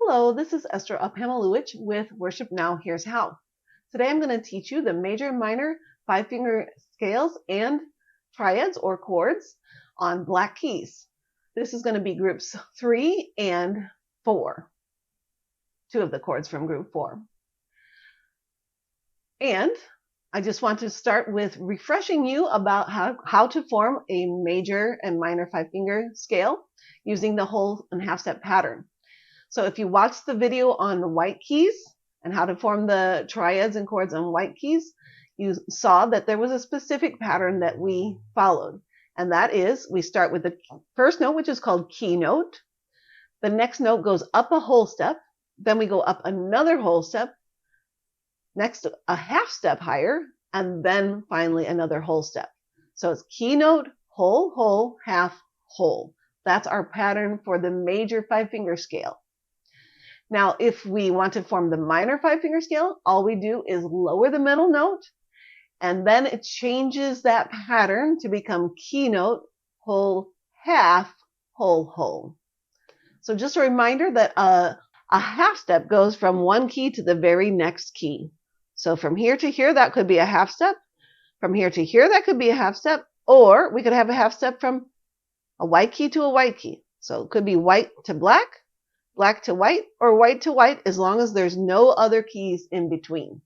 Hello, this is Esther Uphamilewicz with Worship Now, Here's How. Today I'm going to teach you the major and minor 5-finger scales and triads or chords on black keys. This is going to be groups 3 and 4. 2 of the chords from group 4. And I just want to start with refreshing you about how to form a major and minor 5-finger scale using the whole and half step pattern. So if you watched the video on the white keys and how to form the triads and chords on white keys, you saw that there was a specific pattern that we followed. And that is, we start with the first note, which is called key note. The next note goes up a whole step. Then we go up another whole step. Next, a half step higher. And then finally another whole step. So it's key note, whole, whole, half, whole. That's our pattern for the major 5-finger scale. Now, if we want to form the minor 5-finger scale, all we do is lower the middle note, and then it changes that pattern to become key note, whole, half, whole, whole. So just a reminder that a half step goes from one key to the very next key. So from here to here, that could be a half step. From here to here, that could be a half step. Or we could have a half step from a white key to a white key. So it could be white to black, black to white, or white to white, as long as there's no other keys in between.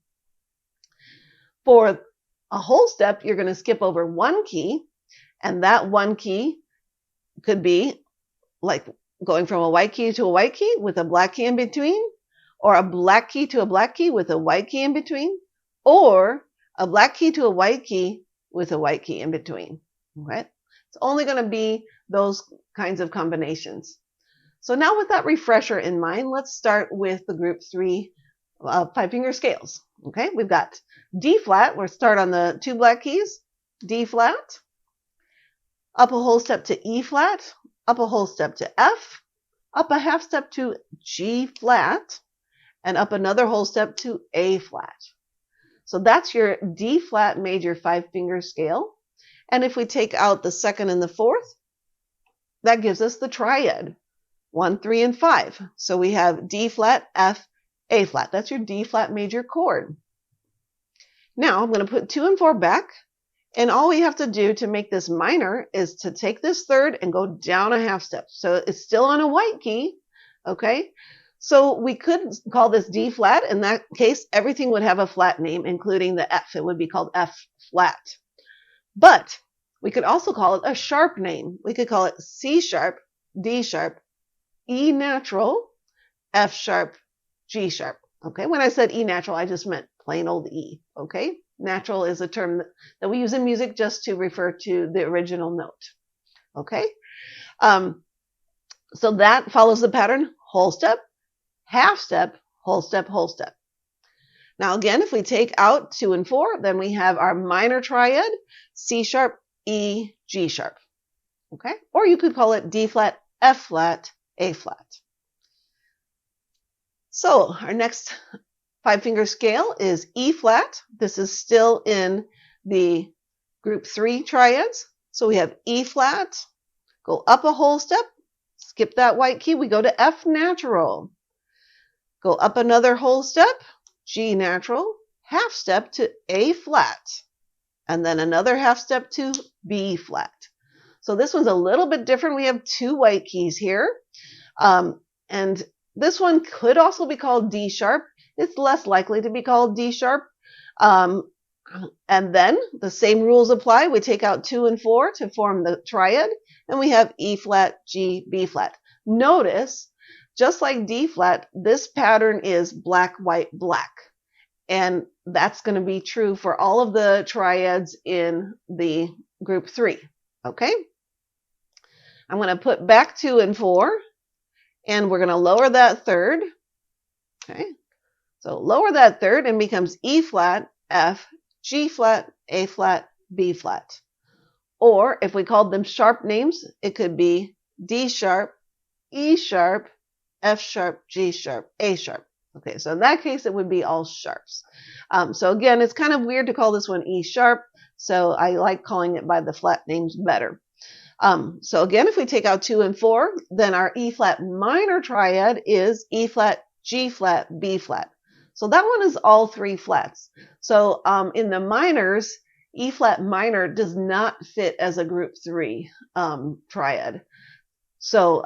For a whole step, you're going to skip over one key, and that one key could be like going from a white key to a white key with a black key in between, or a black key to a black key with a white key in between, or a black key to a white key with a white key in between. Okay? It's only going to be those kinds of combinations. So now with that refresher in mind, let's start with the group 3 5-finger scales. Okay, we've got D flat. We'll start on the 2 black keys. D flat, up a whole step to E flat, up a whole step to F, up a half step to G flat, and up another whole step to A flat. So that's your D flat major 5-finger scale. And if we take out the 2nd and the 4th, that gives us the triad. 1, 3, and 5. So we have D flat, F, A flat. That's your D flat major chord. Now I'm going to put 2 and 4 back. And all we have to do to make this minor is to take this 3rd and go down a half step. So it's still on a white key. Okay. So we could call this D flat. In that case, everything would have a flat name, including the F. It would be called F flat. But we could also call it a sharp name. We could call it C sharp, D sharp, E natural, F sharp, G sharp. Okay, when I said E natural, I just meant plain old E. Okay, natural is a term that we use in music just to refer to the original note. Okay, so that follows the pattern whole step, half step, whole step, whole step. Now again, if we take out 2 and 4, then we have our minor triad, C sharp, E, G sharp. Okay, or you could call it D flat, F flat, A flat. So our next 5-finger scale is E flat. This is still in the group 3 triads. So we have E flat, go up a whole step, skip that white key, we go to F natural. Go up another whole step, G natural, half step to A flat, and then another half step to B flat. So this one's a little bit different. We have 2 white keys here. And this one could also be called D sharp. It's less likely to be called D sharp. And then the same rules apply. We take out 2 and 4 to form the triad, and we have E flat, G, B flat. Notice, just like D flat, this pattern is black, white, black. And that's going to be true for all of the triads in the group 3. Okay? I'm going to put back 2 and 4, and we're going to lower that 3rd. Okay? So lower that 3rd and becomes E flat, F, G flat, A flat, B flat. Or if we called them sharp names, it could be D sharp, E sharp, F sharp, G sharp, A sharp. Okay, so in that case, it would be all sharps. So again, it's kind of weird to call this one E sharp, so I like calling it by the flat names better. So again, if we take out 2 and 4, then our E flat minor triad is E flat, G flat, B flat. So that one is all 3 flats. So in the minors, E flat minor does not fit as a group 3 triad. So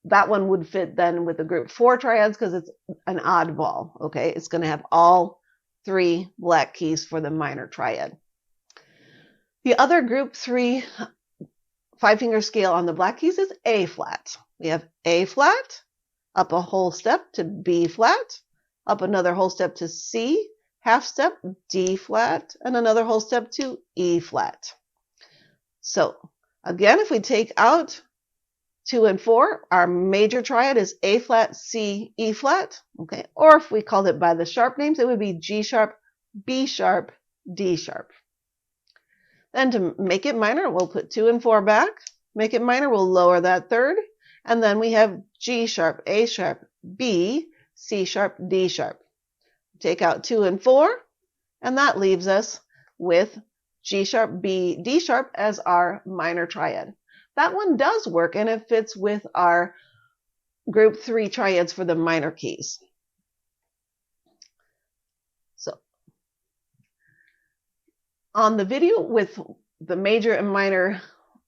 that one would fit then with the group 4 triads because it's an oddball. Okay, it's going to have all 3 black keys for the minor triad. The other group 3 5-finger scale on the black keys is A flat. We have A flat, up a whole step to B flat, up another whole step to C, half step D flat, and another whole step to E flat. So again, if we take out 2 and 4, our major triad is A flat, C, E flat. Okay, or if we called it by the sharp names, it would be G sharp, B sharp, D sharp. Then to make it minor, we'll put 2 and 4 back. Make it minor, we'll lower that third. And then we have G sharp, A sharp, B, C sharp, D sharp. Take out 2 and 4, and that leaves us with G sharp, B, D sharp as our minor triad. That one does work, and it fits with our group 3 triads for the minor keys. So on the video with the major and minor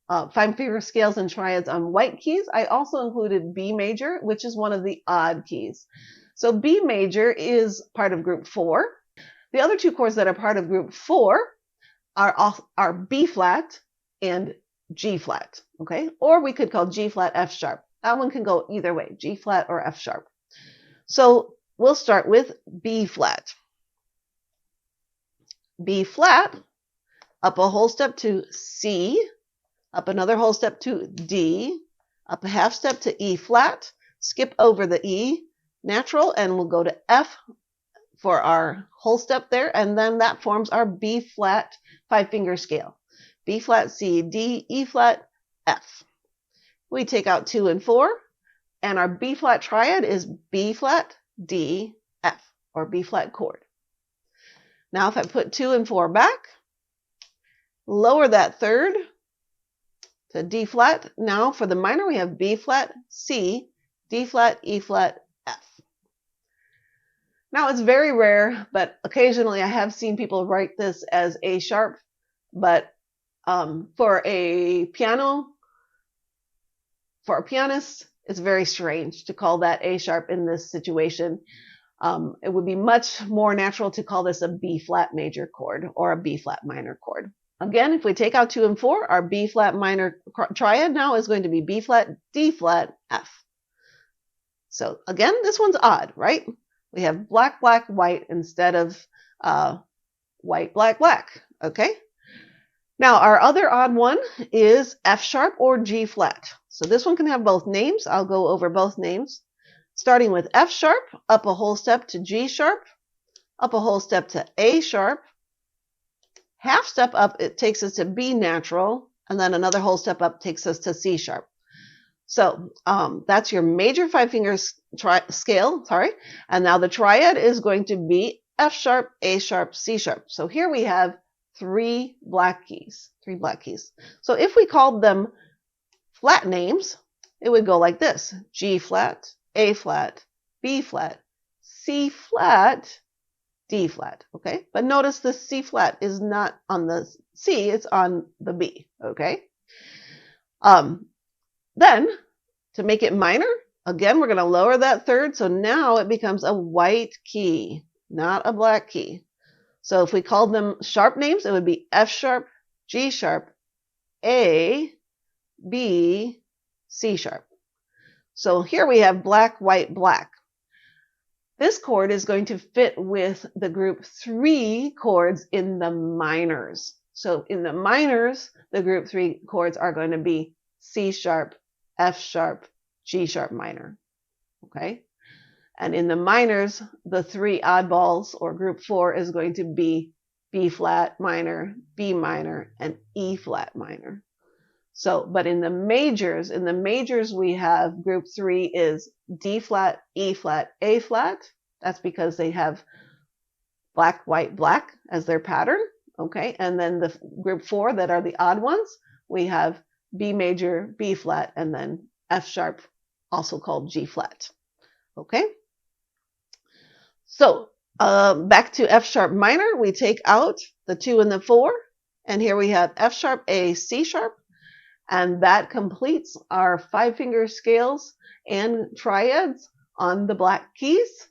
5-finger scales and triads on white keys, I also included B major, which is one of the odd keys. So B major is part of group 4. The other 2 chords that are part of group 4 are B flat and G flat, okay? Or we could call G flat F sharp. That one can go either way, G flat or F sharp. So we'll start with B flat. B flat, up a whole step to C, up another whole step to D, up a half step to E flat, skip over the E natural, and we'll go to F for our whole step there, and then that forms our B flat 5-finger scale. B flat, C, D, E flat, F. We take out 2 and 4, and our B flat triad is B flat, D, F, or B flat chord. Now if I put 2 and 4 back, lower that third to D flat. Now for the minor, we have B flat, C, D flat, E flat, F. Now it's very rare, but occasionally I have seen people write this as A sharp, but for a pianist, it's very strange to call that A sharp in this situation. It would be much more natural to call this a B flat major chord or a B flat minor chord. Again, if we take out 2 and 4, our B flat minor triad now is going to be B flat, D flat, F. So again, this one's odd, right? We have black, black, white instead of white, black, black, okay? Now our other odd one is F sharp or G flat. So this one can have both names. I'll go over both names. Starting with F sharp, up a whole step to G sharp, up a whole step to A sharp, half step up, it takes us to B natural, and then another whole step up takes us to C sharp. So that's your major 5-finger scale, and now the triad is going to be F sharp, A sharp, C sharp. So here we have 3 black keys. So if we called them flat names, it would go like this: G flat, A flat, B flat, C flat, D flat, okay? But notice the C flat is not on the C, it's on the B, okay? Then, to make it minor, again, we're going to lower that third, so now it becomes a white key, not a black key. So if we called them sharp names, it would be F sharp, G sharp, A, B, C sharp. So here we have black, white, black. This chord is going to fit with the group 3 chords in the minors. So in the minors, the group 3 chords are going to be C sharp, F sharp, G sharp minor, okay? And in the minors, the 3 oddballs, or group 4, is going to be B flat minor, B minor, and E flat minor. So, but in the majors we have group 3 is D flat, E flat, A flat. That's because they have black, white, black as their pattern, okay? And then the group 4 that are the odd ones, we have B major, B flat, and then F sharp, also called G flat. Okay? So back to F sharp minor, we take out the 2 and the 4, and here we have F sharp, A, C sharp, and that completes our 5-finger scales and triads on the black keys.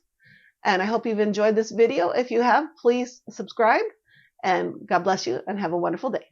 And I hope you've enjoyed this video. If you have, please subscribe, and God bless you and have a wonderful day.